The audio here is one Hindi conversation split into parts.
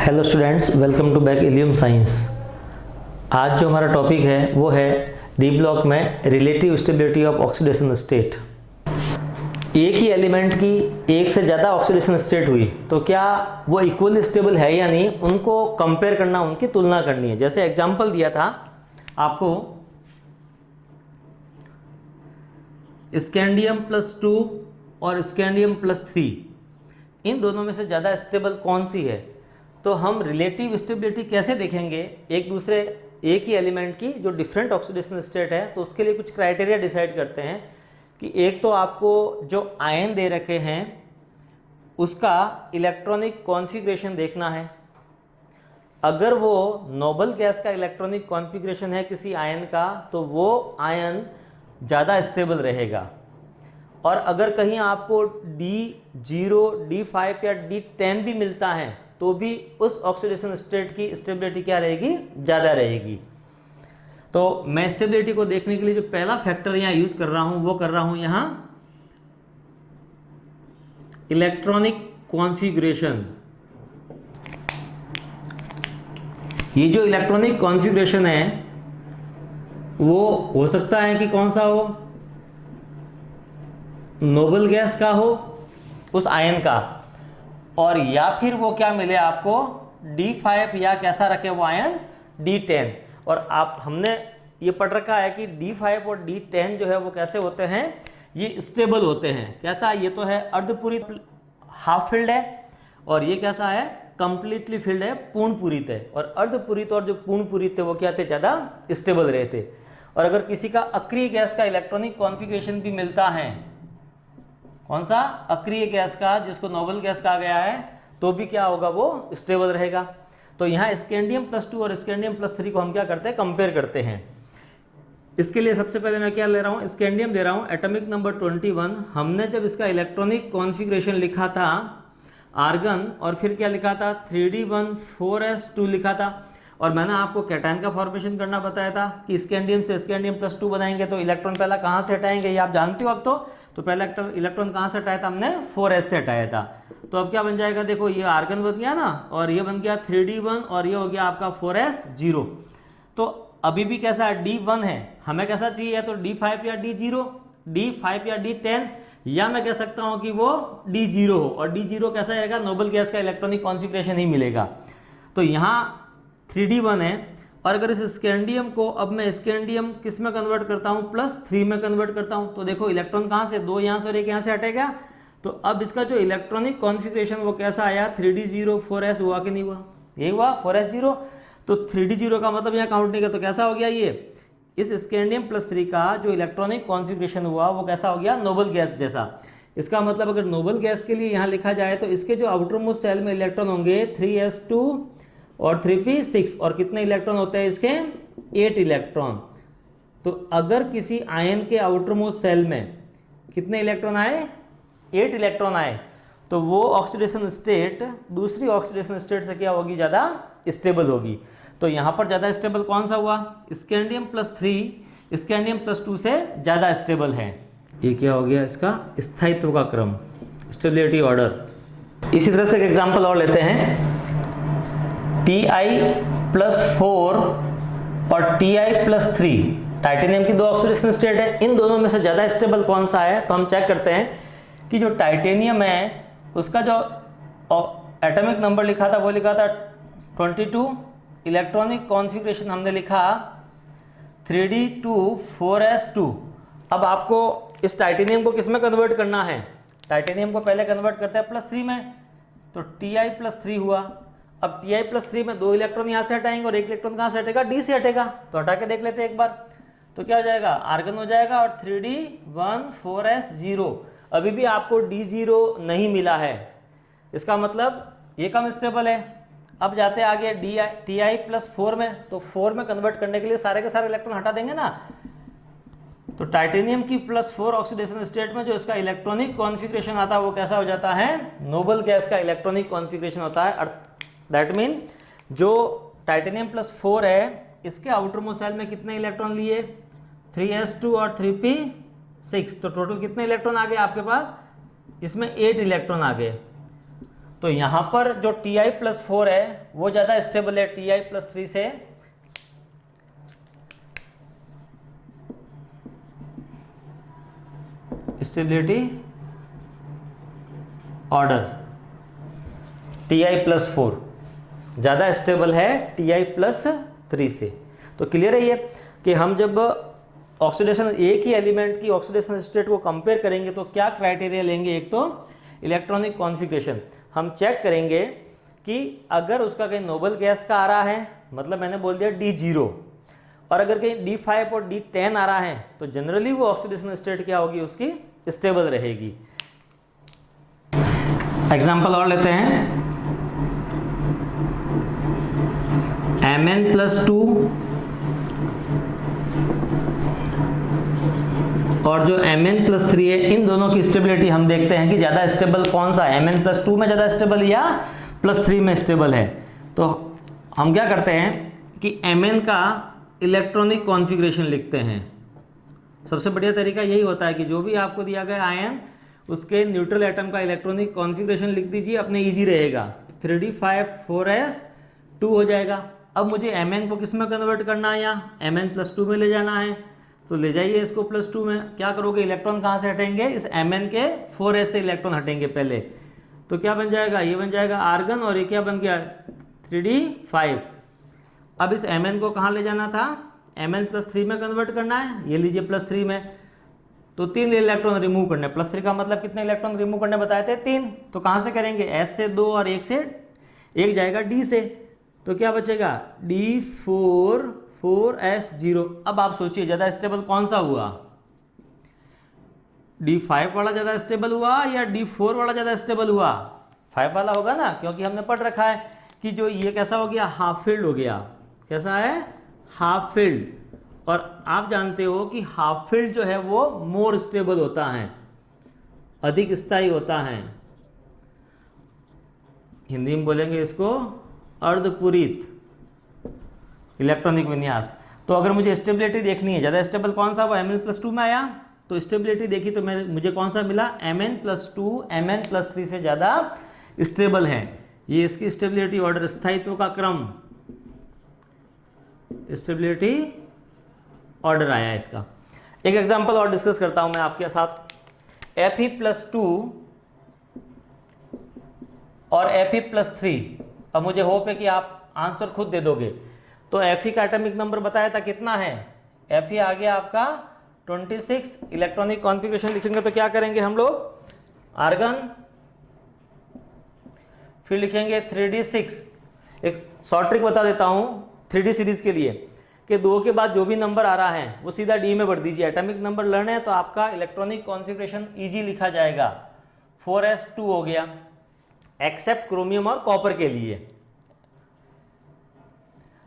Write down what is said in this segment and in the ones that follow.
Hello students, welcome to back इलियम साइंस। आज जो हमारा टॉपिक है वो है डी ब्लॉक में relative stability of oxidation state. एक ही एलिमेंट की एक से ज़्यादा ऑक्सीडेशन स्टेट हुई तो क्या वो इक्वली स्टेबल है या नहीं, उनको कंपेयर करना, उनकी तुलना करनी है। जैसे एग्जांपल दिया था आपको, स्कैंडियम +2 और स्कैंडियम +3, इन दोनों में से ज़्यादा स्टेबल कौन सी है। तो हम रिलेटिव स्टेबिलिटी कैसे देखेंगे एक ही एलिमेंट की जो डिफरेंट ऑक्सीडेशन स्टेट है, तो उसके लिए कुछ क्राइटेरिया डिसाइड करते हैं कि एक तो आपको जो आयन दे रखे हैं उसका इलेक्ट्रॉनिक कॉन्फ़िगरेशन देखना है। अगर वो नोबल गैस का इलेक्ट्रॉनिक कॉन्फ़िगरेशन है किसी आयन का तो वो आयन ज़्यादा स्टेबल रहेगा। और अगर कहीं आपको D0, D5 या D10 भी मिलता है तो भी उस ऑक्सीडेशन स्टेट की स्टेबिलिटी क्या रहेगी, ज़्यादा रहेगी। तो मैं स्टेबिलिटी को देखने के लिए जो पहला फैक्टर यहाँ यूज़ कर रहा हूँ वो कर रहा हूँ यहाँ इलेक्ट्रॉनिक कॉन्फ़िगरेशन। ये जो इलेक्ट्रॉनिक कॉन्फ़िगरेशन है वो हो सकता है कि कौन सा हो, नोबल गैस का हो उस आयन का, और या फिर वो क्या मिले आपको D5 या कैसा रखे वो आयन D10। और आप हमने ये पढ़ रखा है कि D5 और D10 जो है वो कैसे होते हैं, ये स्टेबल होते हैं। कैसा, ये तो है अर्धपूरित हाफ फिल्ड है, और ये कैसा है कंप्लीटली फिल्ड है, पूर्ण पूरित है। और अर्धपूरित और जो पूर्ण पूरित थे वो क्या थे, ज़्यादा स्टेबल रहे थे। और अगर किसी का अक्रिय गैस का इलेक्ट्रॉनिक कॉन्फ़िगरेशन भी मिलता है, कौन सा, अक्रिय गैस का, जिसको नोबल गैस कहा गया है, तो भी क्या होगा, वो स्टेबल रहेगा। तो यहाँ स्कैंडियम +2 और स्कैंडियम +3 को हम क्या करते हैं, कंपेयर करते हैं। इसके लिए सबसे पहले मैं क्या ले रहा हूँ, स्कैंडियम दे रहा हूँ, एटॉमिक नंबर 21। हमने जब इसका इलेक्ट्रॉनिक कॉन्फ़िगरेशन लिखा था आर्गन, और फिर क्या लिखा था 3D1 4s2 लिखा था। और मैंने आपको कैटायन का फॉर्मेशन करना बताया था कि स्कैंडियम से स्कैंडियम +2 बनाएंगे तो इलेक्ट्रॉन पहला कहाँ से हटाएंगे, ये आप जानते हो अब तो पहला इलेक्ट्रॉन कहाँ से हटाया था हमने, 4s से हटाया था। तो अब क्या बन जाएगा, देखो ये आर्गन बन गया ना, और ये बन गया 3D1 और ये हो गया आपका 4s0। तो अभी भी कैसा D1 है, हमें कैसा चाहिए, तो D5 या D0, D5 या D10, या मैं कह सकता हूं कि वो D0 हो। और D0 कैसा रहेगा, नोबल गैस का इलेक्ट्रॉनिक कॉन्फ़िगरेशन ही मिलेगा। तो यहाँ 3D1 है। और अगर इस स्कैंडियम को अब मैं स्कैंडियम किस में कन्वर्ट करता हूँ, +3 में कन्वर्ट करता हूँ, तो देखो इलेक्ट्रॉन कहाँ से, 2 यहाँ से और 1 यहाँ से हटेगा। तो अब इसका जो इलेक्ट्रॉनिक कॉन्फ़िगरेशन वो कैसा आया, 3D0 4s हुआ कि नहीं हुआ, ये हुआ 4s0। तो 3D0 का मतलब यहाँ काउंट नहीं किया तो कैसा हो गया, ये इस स्कैंडियम +3 का जो इलेक्ट्रॉनिक कॉन्फ़िगरेशन हुआ वो कैसा हो गया, नोबल गैस जैसा। इसका मतलब अगर नोबल गैस के लिए यहाँ लिखा जाए तो इसके जो आउटर मोस्ट सेल में इलेक्ट्रॉन होंगे 3s2 और 3p6, और कितने इलेक्ट्रॉन होते हैं इसके, 8 इलेक्ट्रॉन। तो अगर किसी आयन के आउटर मोस्ट सेल में कितने इलेक्ट्रॉन आए, 8 इलेक्ट्रॉन आए, तो वो ऑक्सीडेशन स्टेट दूसरी ऑक्सीडेशन स्टेट से क्या होगी, ज़्यादा स्टेबल होगी। तो यहाँ पर ज़्यादा स्टेबल कौन सा हुआ, स्कैंडियम +3 स्कैंडियम +2 से ज़्यादा स्टेबल है। ये क्या हो गया, इसका स्थायित्व का क्रम, स्टेबिलिटी ऑर्डर। इसी तरह से एक एग्जांपल और लेते हैं, Ti+4 और Ti+3, टाइटेनियम की 2 ऑक्सीडेशन स्टेट है, इन दोनों में से ज़्यादा स्टेबल कौन सा है। तो हम चेक करते हैं कि जो टाइटेनियम है उसका जो एटॉमिक नंबर लिखा था वो लिखा था 22, इलेक्ट्रॉनिक कॉन्फ़िगरेशन हमने लिखा 3D2 4s2। अब आपको इस टाइटेनियम को किस में कन्वर्ट करना है, टाइटेनियम को पहले कन्वर्ट करते हैं +3 में, तो Ti+3 हुआ। अब Ti+3 में 2 इलेक्ट्रॉन यहाँ से हटाएंगे और 1 इलेक्ट्रॉन कहाँ से हटेगा, D से हटेगा। तो हटा के देख लेते हैं एक बार, तो क्या हो जाएगा, आर्गन हो जाएगा, और 3D1 4s0। अभी भी आपको D0 नहीं मिला है, इसका मतलब ये कम स्टेबल है। अब जाते हैं आगे Ti+4 में, तो 4 में कन्वर्ट करने के लिए सारे के सारे इलेक्ट्रॉन हटा देंगे ना। तो टाइटेनियम की +4 ऑक्सीडेशन स्टेट में जो इसका इलेक्ट्रॉनिक कॉन्फ़िगरेशन आता है वो कैसा हो जाता है, नोबल गैस का इलेक्ट्रॉनिक कॉन्फ़िगरेशन होता है। दैट मीन जो टाइटेनियम +4 है इसके आउटर मोस्ट सेल में कितने इलेक्ट्रॉन लिए, 3s2 और 3p6। तो टोटल कितने इलेक्ट्रॉन आ गए आपके पास, इसमें 8 इलेक्ट्रॉन आ गए। तो यहाँ पर जो Ti+4 है वो ज़्यादा स्टेबल है Ti+3 से। स्टेबिलिटी ऑर्डर Ti+4 ज़्यादा स्टेबल है Ti+3 से। तो क्लियर है ये कि हम जब ऑक्सीडेशन, एक ही एलिमेंट की ऑक्सीडेशन स्टेट को कंपेयर करेंगे तो क्या क्राइटेरिया लेंगे। एक तो इलेक्ट्रॉनिक कॉन्फ़िगरेशन, हम चेक करेंगे कि अगर उसका कहीं नोबल गैस का आ रहा है, मतलब मैंने बोल दिया D0, और अगर कहीं D5 और D10 आ रहा है तो जनरली वो ऑक्सीडेशन स्टेट क्या होगी, उसकी स्टेबल रहेगी। एग्जाम्पल और लेते हैं, Mn+2 और जो Mn+3 है, इन दोनों की स्टेबिलिटी हम देखते हैं कि ज़्यादा स्टेबल कौन सा है, Mn+2 में ज़्यादा स्टेबल या +3 में स्टेबल है। तो हम क्या करते हैं कि Mn का इलेक्ट्रॉनिक कॉन्फ़िगरेशन लिखते हैं। सबसे बढ़िया तरीका यही होता है कि जो भी आपको दिया गया आयन, उसके न्यूट्रल एटम का इलेक्ट्रॉनिक कॉन्फ़िगरेशन लिख दीजिए, अपने ईजी रहेगा। 3d5 4s2 हो जाएगा। अब मुझे Mn को किस में कन्वर्ट करना है, यहाँ Mn+2 में ले जाना है, तो ले जाइए इसको +2 में। क्या करोगे, इलेक्ट्रॉन कहाँ से हटेंगे, इस Mn के 4s से इलेक्ट्रॉन हटेंगे पहले। तो क्या बन जाएगा, ये बन जाएगा आर्गन, और ये क्या बन गया 3d5। अब इस Mn को कहाँ ले जाना था, Mn+3 में कन्वर्ट करना है, ये लीजिए +3 में। तो 3 इलेक्ट्रॉन रिमूव करने, +3 का मतलब कितने इलेक्ट्रॉन रिमूव करने बताए थे, 3। तो कहाँ से करेंगे, S से 2 और 1 से 1 जाएगा D से। तो क्या बचेगा D4 4s0। अब आप सोचिए ज़्यादा स्टेबल कौन सा हुआ, D5 वाला ज़्यादा स्टेबल हुआ या D4 वाला ज़्यादा स्टेबल हुआ, 5 वाला होगा ना, क्योंकि हमने पढ़ रखा है कि जो ये कैसा हो गया, हाफ फील्ड हो गया। कैसा है, हाफ फील्ड। और आप जानते हो कि हाफ फील्ड जो है वो मोर स्टेबल होता है, अधिक स्थायी होता है। हिंदी में बोलेंगे इसको अर्धपूरित इलेक्ट्रॉनिक विन्यास। तो अगर मुझे स्टेबिलिटी देखनी है, ज़्यादा स्टेबल कौन सा, वो Mn+2 में आया, तो स्टेबिलिटी देखी तो मुझे कौन सा मिला, Mn+2 Mn+3 से ज़्यादा स्टेबल है। ये इसकी स्टेबिलिटी ऑर्डर, स्थायित्व का क्रम, स्टेबिलिटी ऑर्डर आया इसका। एक एग्जांपल और डिस्कस करता हूं मैं आपके साथ। Fe+2 और Fe+3। अब मुझे होप है कि आप आंसर खुद दे दोगे। तो Fe का एटॉमिक नंबर बताया था कितना है, Fe आ गया आपका 26। इलेक्ट्रॉनिक कॉन्फ़िगरेशन लिखेंगे तो क्या करेंगे हम लोग, आर्गन, फिर लिखेंगे 3d6। एक शॉर्ट ट्रिक बता देता हूं 3d सीरीज के लिए, कि 2 के बाद जो भी नंबर आ रहा है वो सीधा D में भर दीजिए। एटॉमिक नंबर लर्न है तो आपका इलेक्ट्रॉनिक कॉन्फ़िगरेशन इजी लिखा जाएगा। 4s2 हो गया, एक्सेप्ट क्रोमियम और कॉपर के लिए।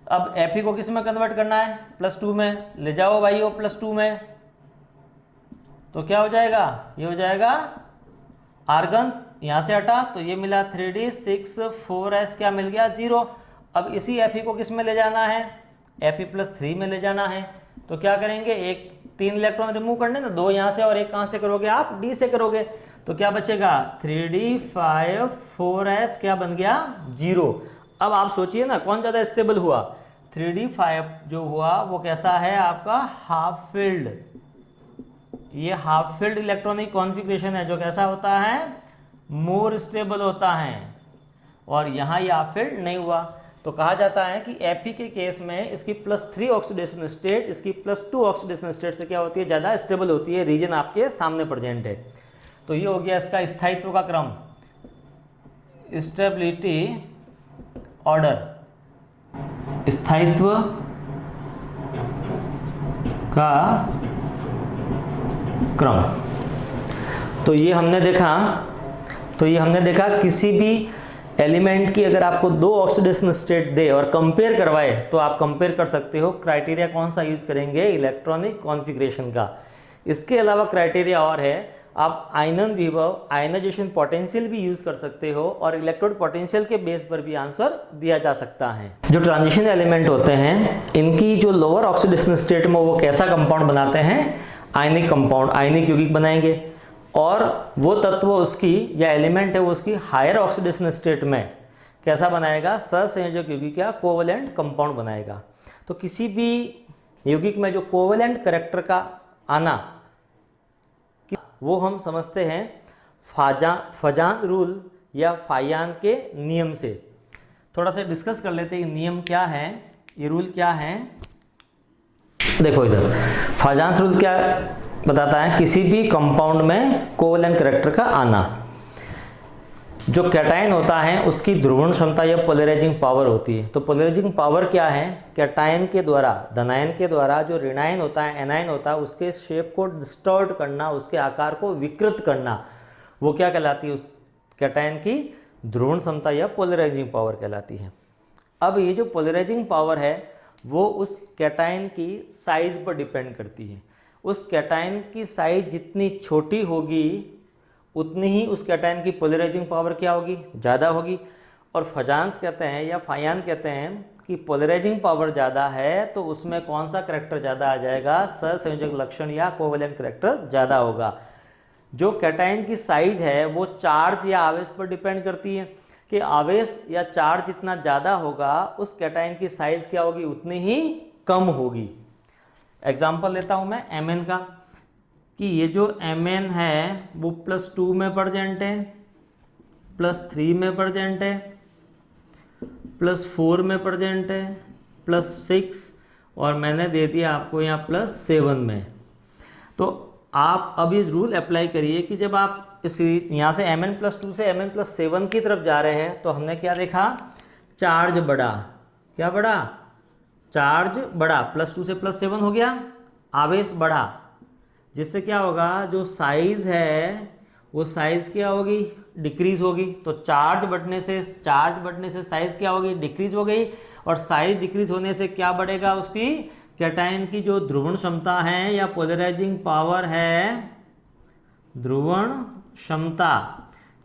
अब Fe को किस में कन्वर्ट करना है, +2 में ले जाओ भाई, वो +2 में। तो क्या हो जाएगा, ये हो जाएगा आर्गन, यहां से हटा तो ये मिला 3d6 4s, क्या मिल गया 0। अब इसी Fe को किस में ले जाना है, Fe+3 में ले जाना है। तो क्या करेंगे, 3 इलेक्ट्रॉन रिमूव करने ना, 2 यहाँ से और 1 कहाँ से करोगे आप, D से करोगे। तो क्या बचेगा 3d5 4s, क्या बन गया 0। अब आप सोचिए ना कौन ज़्यादा स्टेबल हुआ, 3d5 जो हुआ वो कैसा है आपका, हाफ फील्ड। ये हाफ फील्ड इलेक्ट्रॉनिक कॉन्फ़िगरेशन है जो कैसा होता है, मोर स्टेबल होता है। और यहाँ ये हाफ फील्ड नहीं हुआ। तो कहा जाता है कि Fe के केस में इसकी +3 ऑक्सीडेशन स्टेट इसकी +2 ऑक्सीडेशन स्टेट से क्या होती है, ज़्यादा स्टेबल होती है। रीजन आपके सामने प्रेजेंट है। तो ये हो गया इसका स्थायित्व का क्रम, स्टेबिलिटी ऑर्डर, स्थायित्व का क्रम। तो ये हमने देखा किसी भी एलिमेंट की अगर आपको 2 ऑक्सीडेशन स्टेट दे और कंपेयर करवाए तो आप कंपेयर कर सकते हो। क्राइटेरिया कौन सा यूज करेंगे, इलेक्ट्रॉनिक कॉन्फ़िगरेशन का। इसके अलावा क्राइटेरिया और है, आप आयनन विभव, आयनाइजेशन पोटेंशियल भी यूज कर सकते हो, और इलेक्ट्रोड पोटेंशियल के बेस पर भी आंसर दिया जा सकता है। जो ट्रांजिशन एलिमेंट होते हैं इनकी जो लोअर ऑक्सीडेशन स्टेट में वो कैसा कंपाउंड बनाते हैं, आयनिक कंपाउंड, आयनिक यौगिक बनाएंगे। और वो तत्व उसकी या एलिमेंट है वो उसकी हायर ऑक्सीडेशन स्टेट में कैसा बनाएगा, सहसंयोजक यौगिक क्या कोवेलेंट कंपाउंड बनाएगा। तो किसी भी यौगिक में जो कोवेलेंट कैरेक्टर का आना वो हम समझते हैं फजान रूल या फायान के नियम से। थोड़ा सा डिस्कस कर लेते हैं नियम क्या है, ये रूल क्या है। देखो इधर फाजान रूल क्या बताता है, किसी भी कंपाउंड में कोवेलेंट कैरेक्टर का आना, जो कैटायन होता है उसकी ध्रुवण क्षमता या पोलराइजिंग पावर होती है। तो पोलराइजिंग पावर क्या है, कैटायन के द्वारा धनायन के द्वारा जो ऋणायन होता है एनायन होता है उसके शेप को डिस्टॉर्ट करना, उसके आकार को विकृत करना, वो क्या कहलाती है, उस कैटायन की ध्रुवण क्षमता या पोलराइजिंग पावर कहलाती है। अब ये जो पोलराइजिंग पावर है वो उस कैटायन की साइज पर डिपेंड करती है। उस कैटायन की साइज जितनी छोटी होगी उतनी ही उस कैटायन की पोलराइजिंग पावर क्या होगी, ज़्यादा होगी। और फजान्स कहते हैं या फायान कहते हैं कि पोलराइजिंग पावर ज़्यादा है तो उसमें कौन सा करैक्टर ज़्यादा आ जाएगा, सहसंयोजक लक्षण या कोवेलेंट करैक्टर ज़्यादा होगा। जो कैटायन की साइज है वो चार्ज या आवेश पर डिपेंड करती है कि आवेश या चार्ज जितना ज़्यादा होगा उस कैटायन की साइज क्या होगी, उतनी ही कम होगी। एग्जाम्पल लेता हूँ मैं Mn का, कि ये जो Mn है वो +2 में प्रेजेंट है, +3 में प्रेजेंट है, +4 में प्रेजेंट है, +6 और मैंने दे दिया आपको यहाँ +7 में। तो आप अभी रूल अप्लाई करिए कि जब आप इस यहाँ से Mn+2 से Mn+7 की तरफ जा रहे हैं तो हमने क्या देखा, चार्ज बढ़ा, क्या बढ़ा, चार्ज बढ़ा, +2 से +7 हो गया, आवेश बढ़ा, जिससे क्या होगा जो साइज है वो साइज क्या होगी, डिक्रीज होगी। तो चार्ज बढ़ने से साइज क्या होगी, डिक्रीज हो गई। और साइज डिक्रीज होने से क्या बढ़ेगा, उसकी कैटायन की जो ध्रुवण क्षमता है या पोलराइजिंग पावर है, ध्रुवण क्षमता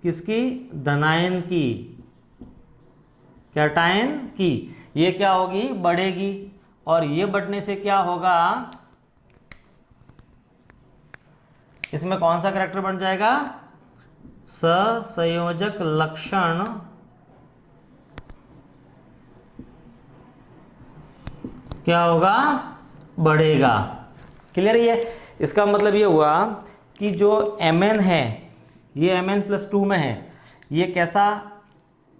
किसकी, धनायन की, कैटायन की, ये क्या होगी, बढ़ेगी। और ये बढ़ने से क्या होगा, इसमें कौन सा करैक्टर बन जाएगा, सहसंयोजक लक्षण क्या होगा, बढ़ेगा। क्लियर है ये। इसका मतलब ये हुआ कि जो Mn है ये Mn+2 में है, ये कैसा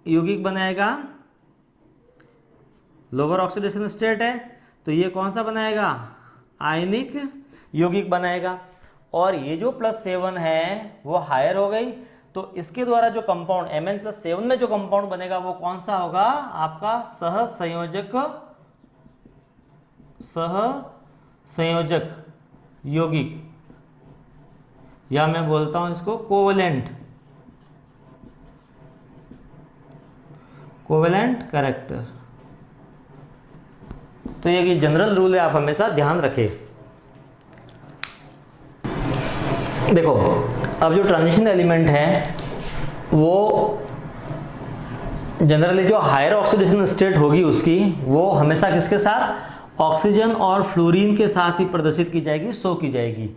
यौगिक बनाएगा, लोअर ऑक्सीडेशन स्टेट है तो ये कौन सा बनाएगा, आयनिक यौगिक बनाएगा। और ये जो +7 है वो हायर हो गई तो इसके द्वारा जो कंपाउंड Mn+7 में जो कंपाउंड बनेगा वो कौन सा होगा, आपका सहसंयोजक यौगिक, या मैं बोलता हूं इसको कोवेलेंट कैरेक्टर। तो ये जनरल रूल है, आप हमेशा ध्यान रखें। देखो अब जो ट्रांजिशन एलिमेंट है वो जनरली जो हायर ऑक्सीडेशन स्टेट होगी उसकी वो हमेशा किसके साथ, ऑक्सीजन और फ्लोरीन के साथ ही प्रदर्शित की जाएगी, शो की जाएगी।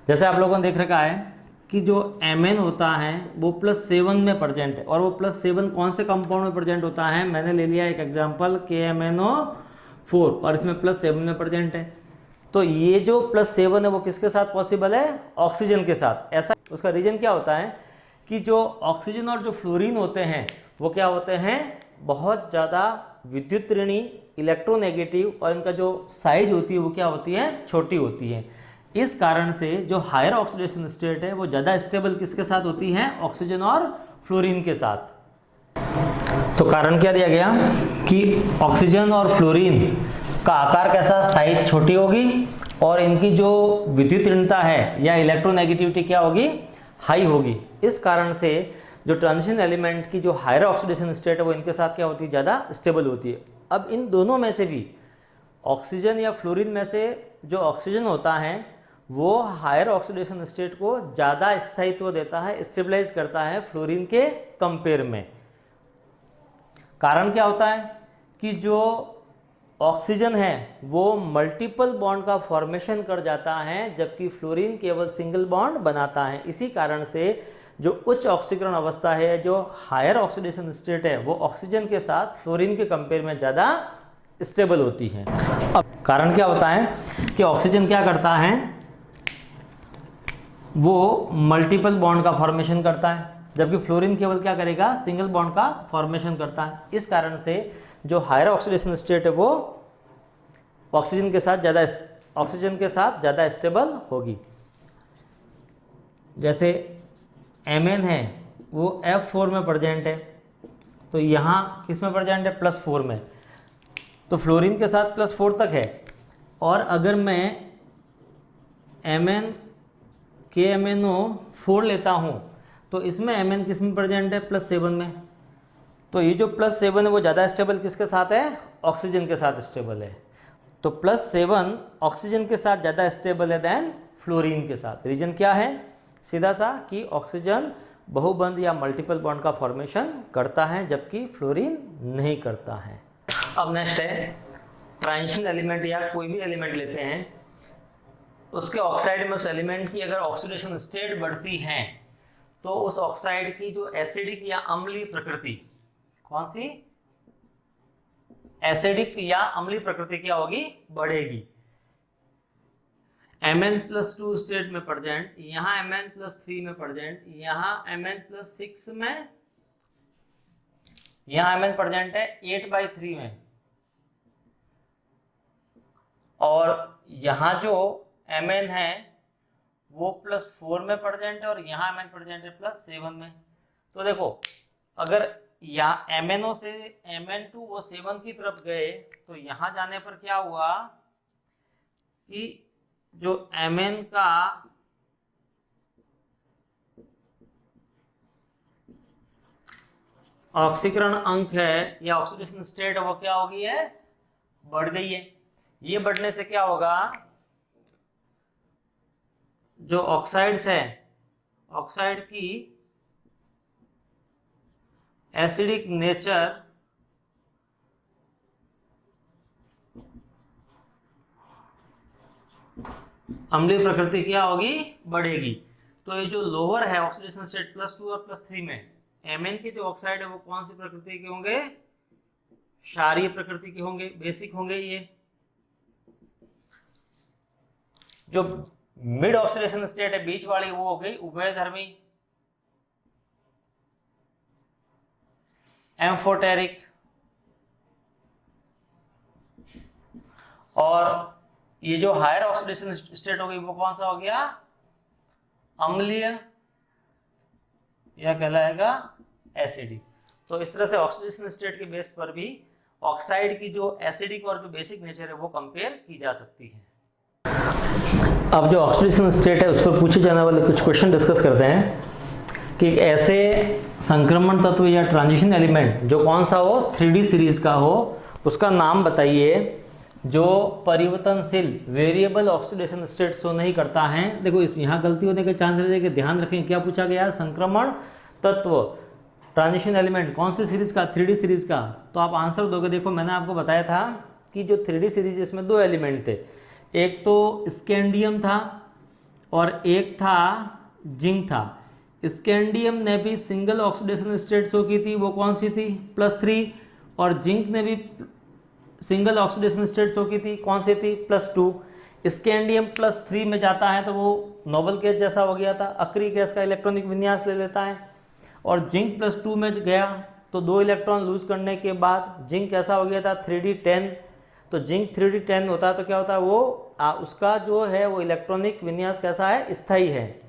जैसे आप लोगों ने देख रखा है कि जो Mn होता है वो +7 में प्रेजेंट है। और वो +7 कौन से कंपाउंड में प्रेजेंट होता है, मैंने ले लिया एक एग्जांपल KMnO4 और इसमें +7 में प्रेजेंट है। तो ये जो +7 है वो किसके साथ पॉसिबल है, ऑक्सीजन के साथ। ऐसा उसका रीजन क्या होता है कि जो ऑक्सीजन और जो फ्लोरीन होते हैं वो क्या होते हैं, बहुत ज़्यादा विद्युत ऋणी, इलेक्ट्रोनेगेटिव, और इनका जो साइज होती है वो क्या होती है, छोटी होती है। इस कारण से जो हायर ऑक्सीडेशन स्टेट है वो ज़्यादा स्टेबल किसके साथ होती है, ऑक्सीजन और फ्लोरीन के साथ। तो कारण क्या दिया गया कि ऑक्सीजन और फ्लोरीन का आकार कैसा, साइज छोटी होगी और इनकी जो विद्युत ऋणता है या इलेक्ट्रोनेगेटिविटी क्या होगी, हाई होगी। इस कारण से जो ट्रांजिशन एलिमेंट की जो हायर ऑक्सीडेशन स्टेट है वो इनके साथ क्या होती है, ज़्यादा स्टेबल होती है। अब इन दोनों में से भी ऑक्सीजन या फ्लोरीन में से जो ऑक्सीजन होता है वो हायर ऑक्सीडेशन स्टेट को ज़्यादा स्थायित्व देता है, स्टेबलाइज करता है फ्लोरीन के कंपेयर में। कारण क्या होता है कि जो ऑक्सीजन है वो मल्टीपल बॉन्ड का फॉर्मेशन कर जाता है, जबकि फ्लोरीन केवल सिंगल बॉन्ड बनाता है। इसी कारण से जो उच्च ऑक्सीकरण अवस्था है, जो हायर ऑक्सीडेशन स्टेट है, वो ऑक्सीजन के साथ फ्लोरीन के कंपेयर में ज़्यादा स्टेबल होती है। अब कारण क्या होता है कि ऑक्सीजन क्या करता है, वो मल्टीपल बॉन्ड का फॉर्मेशन करता है, जबकि फ्लोरीन केवल क्या करेगा, सिंगल बॉन्ड का फॉर्मेशन करता है। इस कारण से जो हायर ऑक्सीडेशन स्टेट है वो ऑक्सीजन के साथ ज़्यादा स्टेबल होगी। जैसे Mn है वो F4 में प्रेजेंट है, तो यहाँ किस में प्रेजेंट है, +4 में, तो फ्लोरीन के साथ +4 तक है। और अगर मैं Mn KMnO4 लेता हूँ तो इसमें Mn किस में प्रेजेंट है, +7 में, तो ये जो +7 है वो ज़्यादा स्टेबल किसके साथ है, ऑक्सीजन के साथ स्टेबल है। तो +7 ऑक्सीजन के साथ ज़्यादा स्टेबल है देन फ्लोरीन के साथ। रीजन क्या है, सीधा सा कि ऑक्सीजन बहुबंध या मल्टीपल बॉन्ड का फॉर्मेशन करता है, जबकि फ्लोरीन नहीं करता है। अब नेक्स्ट है ट्रांजिशन एलिमेंट, या कोई भी एलिमेंट लेते हैं, उसके ऑक्साइड में उस एलिमेंट की अगर ऑक्सीडेशन स्टेट बढ़ती है तो उस ऑक्साइड की जो एसिडिक या अम्लीय प्रकृति, कौन सी, एसिडिक या अम्लीय प्रकृति क्या होगी, बढ़ेगी। Mn+2 स्टेट में प्रेजेंट, यहाँ Mn+3 में प्रेजेंट, यहाँ Mn+6 में, यहाँ Mn प्रेजेंट है 8/3 में, और यहाँ जो Mn है वो +4 में प्रेजेंट है, और यहाँ Mn प्रेजेंट है +7 में। तो देखो अगर या MnO से Mn2 वो 7 की तरफ गए तो यहाँ जाने पर क्या हुआ कि जो Mn का ऑक्सीकरण अंक है या ऑक्सीडेशन स्टेट है वो क्या हो गई है, बढ़ गई है। ये बढ़ने से क्या होगा, जो ऑक्साइड्स है, ऑक्साइड की एसिडिक नेचर अम्लीय प्रकृति क्या होगी, बढ़ेगी। तो ये जो लोअर है ऑक्सीडेशन स्टेट +2 और +3 में, Mn के जो ऑक्साइड है वो कौन सी प्रकृति के होंगे, क्षारीय प्रकृति के होंगे, बेसिक होंगे। ये जो मिड ऑक्सीडेशन स्टेट है, बीच वाली, वो हो गई उभयधर्मी, एम्फोटेरिक। और ये जो हायर ऑक्सीडेशन स्टेट हो गई वो कौन सा हो गया, अम्लीय, यह कहलाएगा एसिडिक। तो इस तरह से ऑक्सीडेशन स्टेट के बेस पर भी ऑक्साइड की जो एसिडिक और जो बेसिक नेचर है वो कंपेयर की जा सकती है। अब जो ऑक्सीडेशन स्टेट है उस पर पूछे जाने वाले कुछ क्वेश्चन डिस्कस करते हैं कि ऐसे संक्रमण तत्व या ट्रांजिशन एलिमेंट जो कौन सा हो, 3D सीरीज का हो, उसका नाम बताइए जो परिवर्तनशील वेरिएबल ऑक्सीडेशन स्टेट शो नहीं करता है। देखो यहाँ गलती होने के चांसेस है कि ध्यान रखें क्या पूछा गया, संक्रमण तत्व ट्रांजिशन एलिमेंट कौन सी सीरीज का, 3D सीरीज का। तो आप आंसर दोगे। देखो मैंने आपको बताया था कि जो 3D सीरीज इसमें 2 एलिमेंट थे, एक तो स्कैंडियम था और एक था जिंक था। स्कैंडियम ने भी सिंगल ऑक्सीडेशन स्टेट शो की थी, वो कौन सी थी, +3, और जिंक ने भी सिंगल ऑक्सीडेशन स्टेट शो की थी, कौन सी थी, +2। स्कैंडियम +3 में जाता है तो वो नोबल गैस जैसा हो गया था, अक्रिय गैस का इलेक्ट्रॉनिक विन्यास ले लेता है। और जिंक +2 में गया तो 2 इलेक्ट्रॉन लूज करने के बाद जिंक कैसा हो गया था, 3D10। तो जिंक 3D10 होता है तो क्या होता है, वो उसका जो है वो इलेक्ट्रॉनिक विन्यास कैसा है, स्थायी है।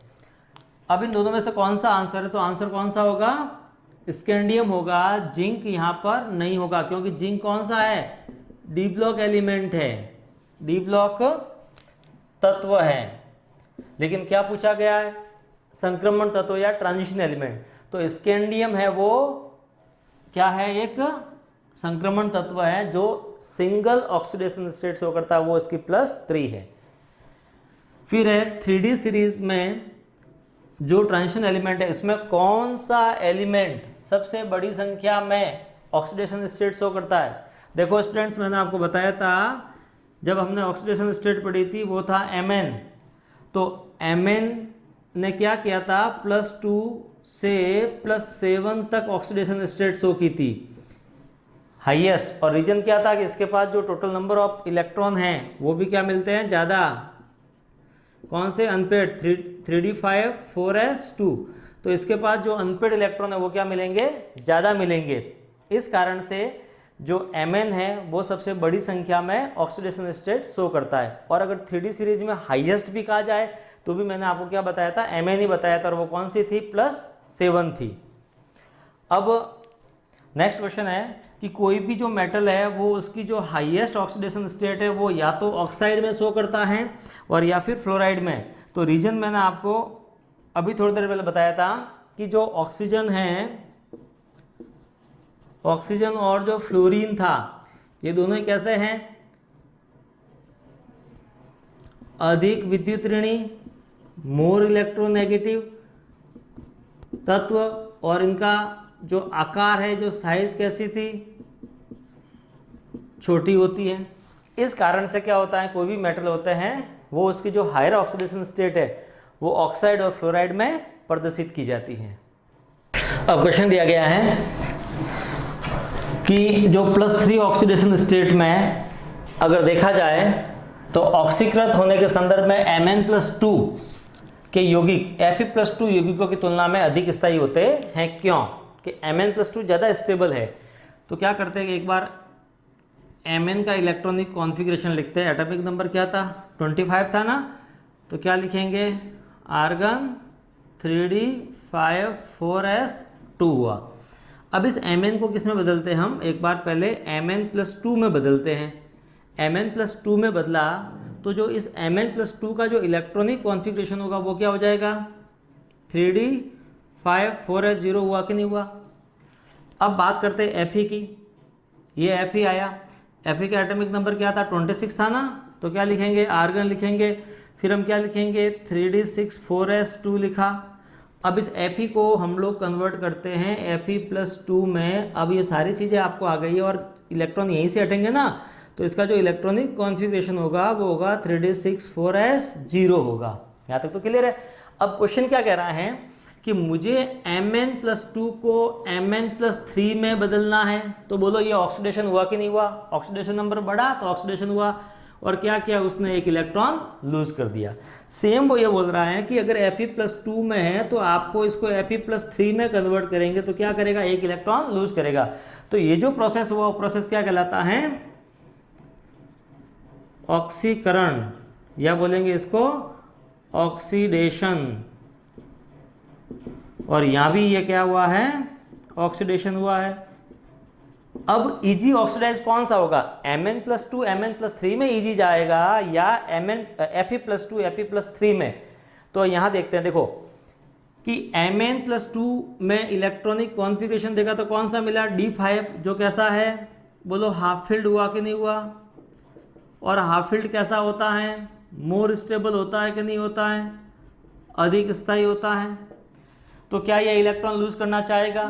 अब इन दोनों में से कौन सा आंसर है, तो आंसर कौन सा होगा, स्कैंडियम होगा। जिंक यहाँ पर नहीं होगा क्योंकि जिंक कौन सा है, डी ब्लॉक एलिमेंट है, डी ब्लॉक तत्व है। लेकिन क्या पूछा गया है, संक्रमण तत्व या ट्रांजिशन एलिमेंट। तो स्कैंडियम है वो क्या है, एक संक्रमण तत्व है जो सिंगल ऑक्सीडेशन स्टेट शो करता है, वो इसकी +3 है। फिर है 3D सीरीज में जो ट्रांजिशन एलिमेंट है इसमें कौन सा एलिमेंट सबसे बड़ी संख्या में ऑक्सीडेशन स्टेट शो करता है। देखो स्टूडेंट्स, मैंने आपको बताया था जब हमने ऑक्सीडेशन स्टेट पढ़ी थी वो था Mn। तो Mn ने क्या किया था, +2 से +7 तक ऑक्सीडेशन स्टेट शो की थी हाईएस्ट। और रीजन क्या था कि इसके पास जो टोटल नंबर ऑफ इलेक्ट्रॉन हैं वो भी क्या मिलते हैं, ज़्यादा। कौन से, अनपेड, 3d5 4s2। तो इसके पास जो अनपेड इलेक्ट्रॉन है वो क्या मिलेंगे, ज़्यादा मिलेंगे। इस कारण से जो Mn है वो सबसे बड़ी संख्या में ऑक्सीडेशन स्टेट शो करता है। और अगर 3D सीरीज में हाईएस्ट भी कहा जाए तो भी मैंने आपको क्या बताया था, Mn ही बताया था, और वो कौन सी थी, +7 थी। अब नेक्स्ट क्वेश्चन है कि कोई भी जो मेटल है वो उसकी जो हाईएस्ट ऑक्सीडेशन स्टेट है वो या तो ऑक्साइड में शो करता है और या फिर फ्लोराइड में। तो रीजन मैंने आपको अभी थोड़ी देर पहले बताया था कि जो ऑक्सीजन है, ऑक्सीजन और जो फ्लोरीन था, ये दोनों ही कैसे हैं, अधिक विद्युत ऋणी, मोर इलेक्ट्रोनेगेटिव तत्व, और इनका जो आकार है, जो साइज कैसी थी, छोटी होती है। इस कारण से क्या होता है, कोई भी मेटल होते हैं वो उसकी जो हायर ऑक्सीडेशन स्टेट है वो ऑक्साइड और फ्लोराइड में प्रदर्शित की जाती है। अब क्वेश्चन दिया गया है कि जो +3 ऑक्सीडेशन स्टेट में अगर देखा जाए तो ऑक्सीकृत होने के संदर्भ में Mn+2 के यौगिक Fe+2 यौगिकों की तुलना में अधिक स्थायी होते हैं। क्यों? कि Mn+2 ज़्यादा स्टेबल है। तो क्या करते हैं कि एक बार Mn का इलेक्ट्रॉनिक कॉन्फ़िगरेशन लिखते हैं। एटॉमिक नंबर क्या था, 25 था ना। तो क्या लिखेंगे, आर्गन 3d5 4s2 हुआ। अब इस Mn को किस में बदलते हैं हम, एक बार पहले Mn+2 में बदलते हैं। Mn+2 में बदला तो जो इस Mn+2 का जो इलेक्ट्रॉनिक कॉन्फ़िगरेशन होगा वो क्या हो जाएगा, 3d5 4s0 हुआ कि नहीं हुआ। अब बात करते हैं Fe की। ये Fe आया, Fe का एटॉमिक नंबर क्या था, 26 था ना। तो क्या लिखेंगे, आर्गन लिखेंगे, फिर हम क्या लिखेंगे, 3d6 4s2 लिखा। अब इस Fe को हम लोग कन्वर्ट करते हैं Fe+2 में। अब ये सारी चीज़ें आपको आ गई है और इलेक्ट्रॉन यहीं से हटेंगे ना, तो इसका जो इलेक्ट्रॉनिक कॉन्फ़िगरेशन होगा वो होगा 3d6 4s0 होगा। यहाँ तक तो क्लियर है। अब क्वेश्चन क्या कह रहा है कि मुझे Mn+2 को Mn+3 में बदलना है। तो बोलो ये ऑक्सीडेशन हुआ कि नहीं हुआ, ऑक्सीडेशन नंबर बढ़ा तो ऑक्सीडेशन हुआ, और क्या किया उसने, एक इलेक्ट्रॉन लूज कर दिया। सेम वो ये बोल रहा है कि अगर Fe+2 में है तो आपको इसको Fe+3 में कन्वर्ट करेंगे तो क्या करेगा, एक इलेक्ट्रॉन लूज करेगा। तो ये जो प्रोसेस हुआ वो प्रोसेस क्या कहलाता है, ऑक्सीकरण, या बोलेंगे इसको ऑक्सीडेशन। और यहां भी ये क्या हुआ है, ऑक्सीडेशन हुआ है। अब Eg ऑक्सीडाइज कौन सा होगा, Mn+2 Mn+3 में Eg जाएगा या Fe+2 Fe+3 में। तो यहां देखते हैं, देखो कि Mn+2 में इलेक्ट्रॉनिक कॉन्फ़िगरेशन देखा तो कौन सा मिला, D5, जो कैसा है, बोलो हाफ फील्ड हुआ कि नहीं हुआ। और हाफ फील्ड कैसा होता है, मोर स्टेबल होता है कि नहीं होता है, अधिक स्थायी होता है। तो क्या ये इलेक्ट्रॉन लूज करना चाहेगा,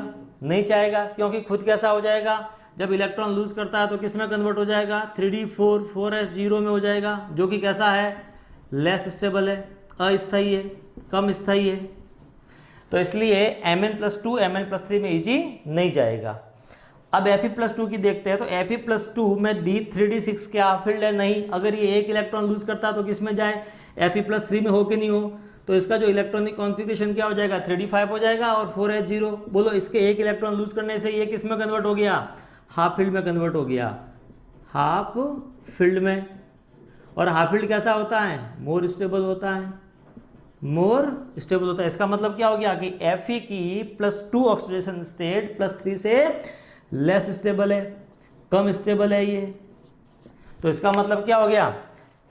नहीं चाहेगा, क्योंकि खुद कैसा हो जाएगा, जब इलेक्ट्रॉन लूज करता है तो किस में कन्वर्ट हो जाएगा, 3d4 4s0 में हो जाएगा, जो कि कैसा है, लेस स्टेबल है, अस्थायी है, कम स्थायी है। तो इसलिए Mn+2 Mn+3 में Eg नहीं जाएगा। अब Fe+2 की देखते हैं। तो Fe+2 में D3d6 क्या फील्ड है, नहीं। अगर ये एक इलेक्ट्रॉन लूज करता है तो किस में जाए, Fe+3 में हो कि नहीं हो। तो इसका जो इलेक्ट्रॉनिक कॉन्फ़िगरेशन क्या हो जाएगा, 3d5 हो जाएगा और 4s0। बोलो इसके एक इलेक्ट्रॉन लूज करने से ये किस में कन्वर्ट हो गया, हाफ फील्ड में कन्वर्ट हो गया, हाफ फील्ड में। और हाफ फील्ड कैसा होता है, मोर स्टेबल होता है, मोर स्टेबल होता है। इसका मतलब क्या हो गया कि Fe की +2 ऑक्सीडेशन स्टेट +3 से लेस स्टेबल है, कम स्टेबल है ये। तो इसका मतलब क्या हो गया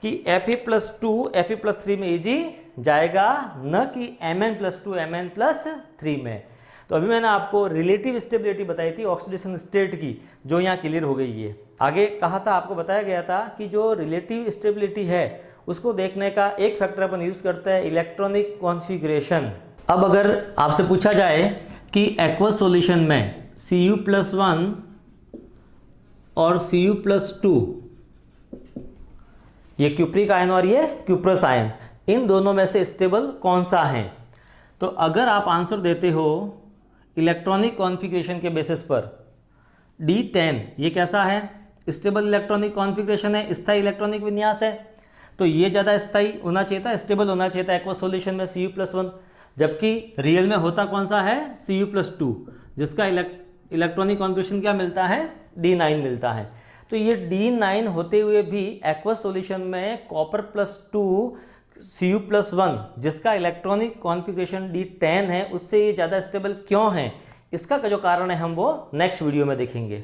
कि Fe+2 Fe+3 में Eg जाएगा, न कि Mn+2 Mn+3 में। तो अभी मैंने आपको रिलेटिव स्टेबिलिटी बताई थी ऑक्सीडेशन स्टेट की, जो यहाँ क्लियर हो गई है। आगे कहा था, आपको बताया गया था कि जो रिलेटिव स्टेबिलिटी है उसको देखने का एक फैक्टर अपन यूज करते हैं, इलेक्ट्रॉनिक कॉन्फ़िगरेशन। अब अगर आपसे पूछा जाए कि एक्वस सॉल्यूशन में Cu+1 और Cu+2, ये क्यूप्रिक आयन और ये क्यूप्रस आयन, इन दोनों में से स्टेबल कौन सा है? तो अगर आप आंसर देते हो इलेक्ट्रॉनिक कॉन्फ़िगरेशन के बेसिस पर D10, ये कैसा है? स्टेबल इलेक्ट्रॉनिक कॉन्फ़िगरेशन है, स्थायी इलेक्ट्रॉनिक विन्यास है, तो ये ज़्यादा स्थायी होना चाहिए था, स्टेबल होना चाहिए था एक्वस सॉल्यूशन में Cu+1, जबकि रियल में होता कौन सा है? Cu+2, जिसका इलेक्ट्रॉनिक कॉन्फ़िगरेशन क्या मिलता है? D9 मिलता है। तो ये D9 होते हुए भी एक्वस सॉल्यूशन में कॉपर+2 Cu+1, जिसका इलेक्ट्रॉनिक कॉन्फ़िगरेशन D10 है, उससे ये ज़्यादा स्टेबल क्यों है? इसका जो कारण है हम वो नेक्स्ट वीडियो में देखेंगे।